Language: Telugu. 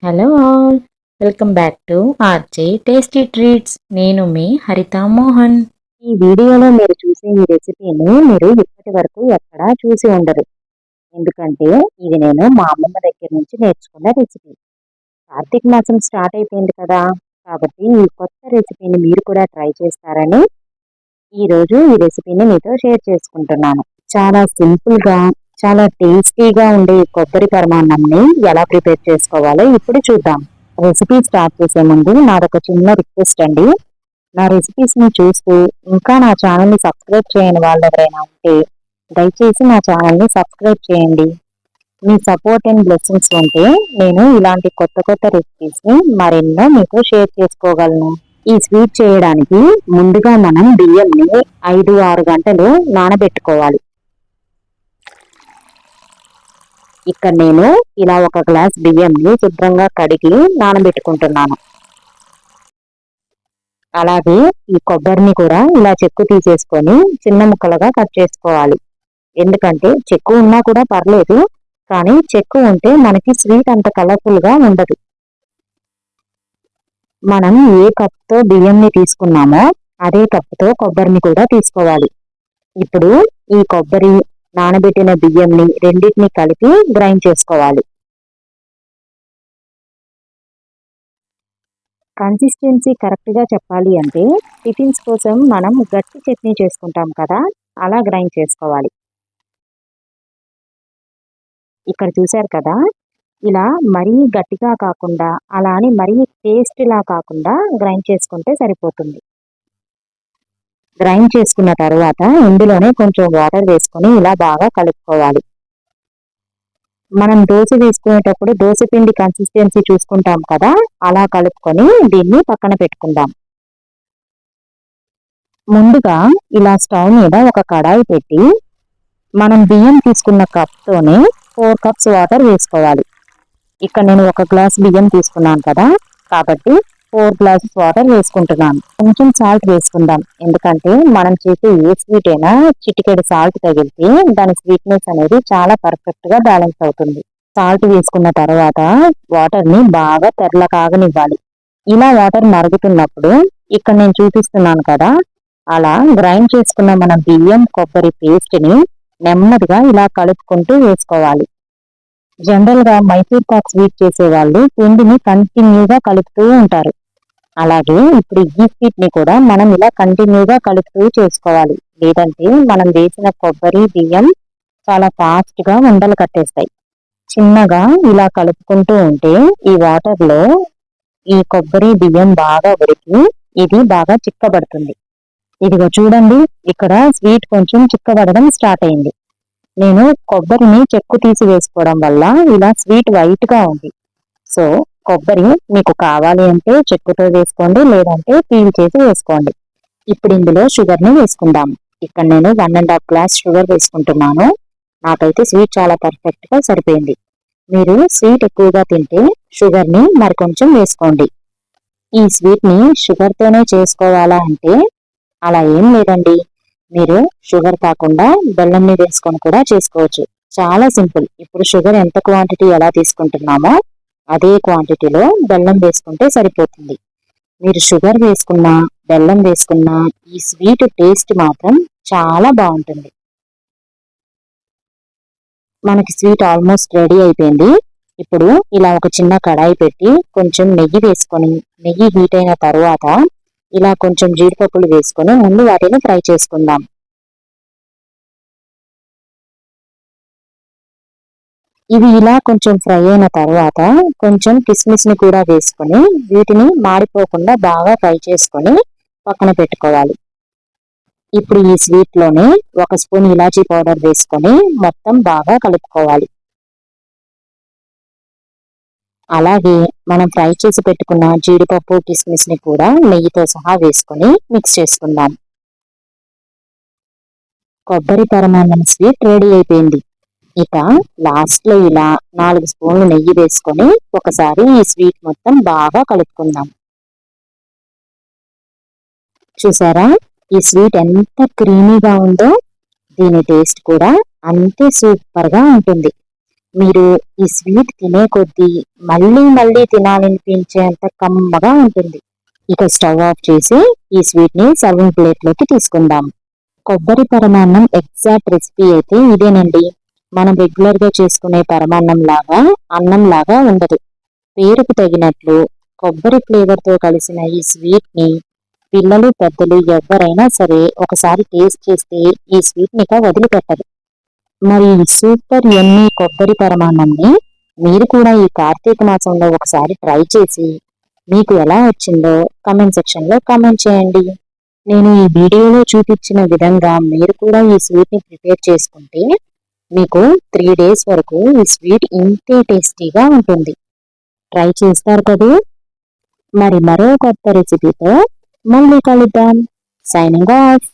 Hello all, welcome back to RJ tasty treats. నేను మీ హరిత మోహన్. ఈ వీడియోలో మీరు చూసే ఈ రెసిపీని మీరు ఇప్పటి వరకు ఎక్కడా చూసి ఉండరు. ఎందుకంటే ఇది నేను మా అమ్మమ్మ దగ్గర నుంచి నేర్చుకున్న రెసిపీ. కార్తీక మాసం స్టార్ట్ అయిపోయింది కదా, కాబట్టి ఈ కొత్త రెసిపీని మీరు కూడా ట్రై చేస్తారని ఈరోజు ఈ రెసిపీని మీతో షేర్ చేసుకుంటున్నాను. చాలా సింపుల్గా, చాలా టేస్టీగా ఉండే కొబ్బరి పరమాన్నంని ఎలా ప్రిపేర్ చేసుకోవాలో ఇప్పుడు చూద్దాం. రెసిపీ స్టార్ట్ చేసే ముందు నాదొక చిన్న రిక్వెస్ట్ అండి. నా రెసిపీస్ని చూస్తూ ఇంకా నా ఛానల్ని సబ్స్క్రైబ్ చేయని వాళ్ళు ఎవరైనా ఉంటే దయచేసి నా ఛానల్ని సబ్స్క్రైబ్ చేయండి. మీ సపోర్ట్ అండ్ బ్లెస్సింగ్స్ ఉంటే నేను ఇలాంటి కొత్త కొత్త రెసిపీస్ని మరెన్నో మీతో షేర్ చేసుకోగలను. ఈ స్వీట్ చేయడానికి ముందుగా మనం బియ్యంని 5-6 గంటలు నానబెట్టుకోవాలి. ఇక్కడ నేను ఇలా ఒక గ్లాస్ బియ్యంని శుభ్రంగా కడిగి నానబెట్టుకుంటున్నాను. అలాగే ఈ కొబ్బరిని కూడా ఇలా చెక్కు తీసేసుకొని చిన్న ముక్కలుగా కట్ చేసుకోవాలి. ఎందుకంటే చెక్కు ఉన్నా కూడా పర్లేదు, కానీ చెక్కు ఉంటే మనకి స్వీట్ అంత కలర్ఫుల్గా ఉండదు. మనం ఏ కప్తో బియ్యంని తీసుకున్నామో అదే కప్పుతో కొబ్బరిని కూడా తీసుకోవాలి. ఇప్పుడు ఈ కొబ్బరి, నానబెట్టిన బియ్యంని రెండింటిని కలిపి గ్రైండ్ చేసుకోవాలి. కన్సిస్టెన్సీ కరెక్ట్గా చెప్పాలి అంటే టిఫిన్స్ కోసం మనం గట్టి చట్నీ చేసుకుంటాం కదా, అలా గ్రైండ్ చేసుకోవాలి. ఇక్కడ చూశారు కదా, ఇలా మరీ గట్టిగా కాకుండా అలా అని మరీ పేస్ట్లా కాకుండా గ్రైండ్ చేసుకుంటే సరిపోతుంది. గ్రైండ్ చేసుకున్న తర్వాత ఇందులోనే కొంచెం వాటర్ వేసుకొని ఇలా బాగా కలుపుకోవాలి. మనం దోశ వేసుకునేటప్పుడు దోశ పిండి కన్సిస్టెన్సీ చూసుకుంటాం కదా, అలా కలుపుకొని దీన్ని పక్కన పెట్టుకుందాం. ముందుగా ఇలా స్టవ్ మీద ఒక కడాయి పెట్టి మనం బియ్యం తీసుకున్న కప్తోనే 4 కప్స్ వాటర్ వేసుకోవాలి. ఇక్కడ నేను 1 గ్లాస్ బియ్యం తీసుకున్నాను కదా, కాబట్టి 4 గ్లాసెస్ వాటర్ వేసుకుంటున్నాను. కొంచెం సాల్ట్ వేసుకుందాం, ఎందుకంటే మనం చేసే ఏ స్వీట్ అయినా చిటికెడు సాల్ట్ తగిలితే దాని స్వీట్నెస్ అనేది చాలా పర్ఫెక్ట్గా బ్యాలెన్స్ అవుతుంది. సాల్ట్ వేసుకున్న తర్వాత వాటర్ని బాగా తెరల కాగనివ్వాలి. ఇలా వాటర్ మరుగుతున్నప్పుడు ఇక్కడ నేను చూపిస్తున్నాను కదా, అలా గ్రైండ్ చేసుకున్న మన బియ్యం కొబ్బరి పేస్ట్ని నెమ్మదిగా ఇలా కలుపుకుంటూ వేసుకోవాలి. జనరల్ గా మైసూర్ పాక్ స్వీట్ చేసే వాళ్ళు పిండిని కంటిన్యూగా కలుపుతూ ఉంటారు. అలాగే ఇప్పుడు ఈ స్వీట్ ని కూడా మనం ఇలా కంటిన్యూగా కలుపుతూ చేసుకోవాలి. లేదంటే మనం వేసిన కొబ్బరి బియ్యం చాలా ఫాస్ట్ గా ఉండలు కట్టేస్తాయి. చిన్నగా ఇలా కలుపుకుంటూ ఉంటే ఈ వాటర్ లో ఈ కొబ్బరి బియ్యం బాగా ఉడికి ఇది బాగా చిక్కబడుతుంది. ఇదిగో చూడండి, ఇక్కడ స్వీట్ కొంచెం చిక్కబడడం స్టార్ట్ అయింది. నేను కొబ్బరిని చెక్కు తీసి వేసుకోవడం వల్ల ఇలా స్వీట్ వైట్ గా ఉంది. సో కొబ్బరి మీకు కావాలి అంటే చెక్కుతో వేసుకోండి, లేదంటే పీల్ చేసి వేసుకోండి. ఇప్పుడు ఇందులో షుగర్ ని వేసుకుందాం. ఇక్కడ నేను 1.5 గ్లాస్ షుగర్ వేసుకుంటున్నాను. నాకైతే స్వీట్ చాలా పర్ఫెక్ట్ గా సరిపోయింది. మీరు స్వీట్ ఎక్కువగా తింటే షుగర్ ని మరికొంచెం వేసుకోండి. ఈ స్వీట్ ని షుగర్ తోనే చేసుకోవాలా అంటే అలా ఏం లేదండి. మీరు షుగర్ కాకుండా బెల్లంని వేసుకొని కూడా చేసుకోవచ్చు. చాలా సింపుల్. ఇప్పుడు షుగర్ ఎంత క్వాంటిటీ ఎలా తీసుకుంటున్నామో అదే క్వాంటిటీలో బెల్లం వేసుకుంటే సరిపోతుంది. మీరు షుగర్ వేసుకున్నా బెల్లం వేసుకున్నా ఈ స్వీట్ టేస్ట్ మాత్రం చాలా బాగుంటుంది. మనకి స్వీట్ ఆల్మోస్ట్ రెడీ అయిపోయింది. ఇప్పుడు ఇలా ఒక చిన్న కడాయి పెట్టి కొంచెం నెయ్యి వేసుకొని, నెయ్యి హీట్ అయిన తర్వాత ఇలా కొంచెం జీడిపప్పులు వేసుకొని ముందు వాటిని ఫ్రై చేసుకుందాం. ఇవి ఇలా కొంచెం ఫ్రై అయిన తర్వాత కొంచెం కిస్మిస్ ని కూడా వేసుకొని వీటిని మాడిపోకుండా బాగా ఫ్రై చేసుకొని పక్కన పెట్టుకోవాలి. ఇప్పుడు ఈ స్వీట్ లోనే 1 స్పూన్ ఇలాచీ పౌడర్ వేసుకొని మొత్తం బాగా కలుపుకోవాలి. అలాగే మనం ఫ్రై చేసి పెట్టుకున్న జీడిపప్పు కిస్మిస్ ని కూడా నెయ్యితో సహా వేసుకొని మిక్స్ చేసుకుందాం. కొబ్బరి పరమాన్నం స్వీట్ రెడీ అయిపోయింది. ఇక లాస్ట్ లో ఇలా 4 స్పూన్లు నెయ్యి వేసుకొని ఒకసారి ఈ స్వీట్ మొత్తం బాగా కలుపుకుందాం. చూసారా, ఈ స్వీట్ ఎంత క్రీమీగా ఉందో, దీని టేస్ట్ కూడా అంతే సూపర్ గా ఉంటుంది. మీరు ఈ స్వీట్ తినే కొద్దీ మళ్ళీ మళ్ళీ తినాలనిపించేంత కమ్మగా ఉంటుంది. ఇక స్టవ్ ఆఫ్ చేసి ఈ స్వీట్ ని సర్వింగ్ ప్లేట్ లోకి తీసుకుందాం. కొబ్బరి పరమాన్నం ఎగ్జాక్ట్ రెసిపీ అయితే ఇదేనండి. మనం రెగ్యులర్ గా చేసుకునే పరమాన్నం లాగా అన్నం లాగా ఉండదు. పేరుకు తగినట్లు కొబ్బరి ఫ్లేవర్ తో కలిసిన ఈ స్వీట్ ని పిల్లలు పెద్దలు ఎవరైనా సరే ఒకసారి టేస్ట్ చేస్తే ఈ స్వీట్ ని ఇక వదిలిపెట్టరు. మరి ఈ సూపర్ యమ్మీ కొబ్బరి పరమాన్నాన్ని మీరు కూడా ఈ కార్తీక మాసంలో ఒకసారి ట్రై చేసి మీకు ఎలా వచ్చిందో కామెంట్ సెక్షన్ లో కామెంట్ చేయండి. నేను ఈ వీడియోలో చూపించిన విధంగా మీరు కూడా ఈ స్వీట్ ని ప్రిపేర్ చేసుకుంటే మీకు 3 days వరకు ఈ స్వీట్ ఇంతే టేస్టీగా ఉంటుంది. ట్రై చేస్తారు కదూ. మరి మరో కొత్త రెసిపీతో మళ్ళీ కలుద్దాం. Signing off.